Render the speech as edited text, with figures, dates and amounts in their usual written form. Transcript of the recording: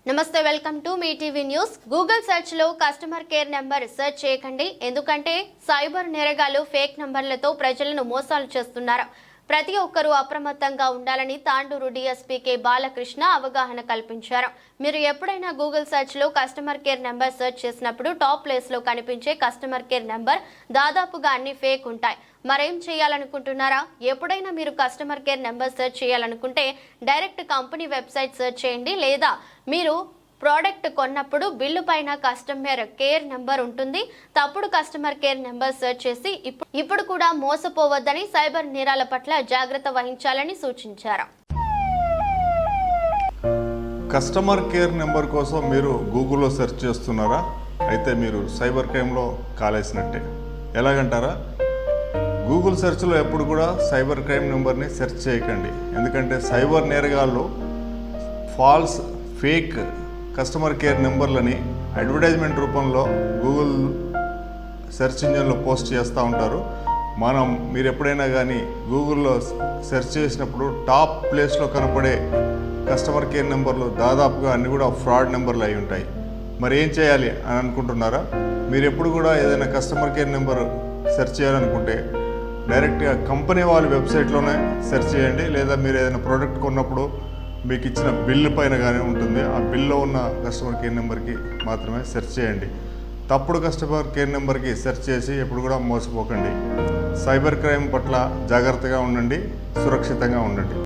నమస్తే, welcome to me TV news. Google search లో customer care number search చేయకండి, ఎందుకంటే సైబర్ నేరగాళ్లు ఫేక్ నంబర్లతో ప్రజలను మోసాలు చేస్తున్నారు. ప్రతి ఒక్కరూ అప్రమత్తంగా ఉండాలని తాండూరు డీఎస్పీ కె బాలకృష్ణ అవగాహన కల్పించారు. మీరు ఎప్పుడైనా గూగుల్ సెర్చ్ లో కస్టమర్ కేర్ నెంబర్ సెర్చ్ చేసినప్పుడు టాప్ ప్లేస్ లో కనిపించే కస్టమర్ కేర్ నెంబర్ దాదాపుగా అన్ని ఫేక్ ఉంటాయి. మరేం చేయాలనుకుంటున్నారా? ఎప్పుడైనా మీరు కస్టమర్ కేర్ నెంబర్ సెర్చ్ చేయాలనుకుంటే డైరెక్ట్ కంపెనీ వెబ్సైట్ సెర్చ్ చేయండి, లేదా మీరు ప్రోడక్ట్ కొన్నప్పుడు బిల్లు పైన కస్టమర్ కేర్ నెంబర్ ఉంటుంది. తప్పుడు కస్టమర్ కేర్ నెంబర్ సెర్చ్ చేసి ఇప్పుడు కూడా మోసపోవద్దని, సైబర్ నేరాల పట్ల జాగ్రత్త వహించాలని సూచించారు. కస్టమర్ కేర్ నెంబర్ కోసం మీరు గూగుల్లో సెర్చ్ చేస్తున్నారా? అయితే మీరు సైబర్ క్రైమ్లో కాలేసినట్టే. ఎలాగంటారా? గూగుల్ సెర్చ్లో ఎప్పుడు కూడా సైబర్ క్రైమ్ నెంబర్ని సెర్చ్ చేయకండి, ఎందుకంటే సైబర్ నేరగాళ్ళు ఫాల్స్ ఫేక్ కస్టమర్ కేర్ నెంబర్లని అడ్వర్టైజ్మెంట్ రూపంలో గూగుల్ సెర్చ్ ఇంజిన్లో పోస్ట్ చేస్తూ ఉంటారు. మీరు ఎప్పుడైనా కానీ గూగుల్లో సెర్చ్ చేసినప్పుడు టాప్ ప్లేస్లో కనపడే కస్టమర్ కేర్ నెంబర్లు దాదాపుగా అన్నీ కూడా ఫ్రాడ్ నెంబర్లు అయి ఉంటాయి. మరి ఏం చేయాలి అని అనుకుంటున్నారా? మీరు ఎప్పుడు కూడా ఏదైనా కస్టమర్ కేర్ నెంబర్ సెర్చ్ చేయాలనుకుంటే డైరెక్ట్గా కంపెనీ వాళ్ళ వెబ్సైట్లోనే సెర్చ్ చేయండి, లేదా మీరు ఏదైనా ప్రోడక్ట్ కొన్నప్పుడు మీకు ఇచ్చిన బిల్లు పైన కానీ ఉంటుంది, ఆ బిల్లో ఉన్న కస్టమర్ కేర్ నెంబర్కి మాత్రమే సెర్చ్ చేయండి. తప్పుడు కస్టమర్ కేర్ నెంబర్కి సెర్చ్ చేసి ఎప్పుడు కూడా మోసపోకండి. సైబర్ క్రైమ్ పట్ల జాగ్రత్తగా ఉండండి, సురక్షితంగా ఉండండి.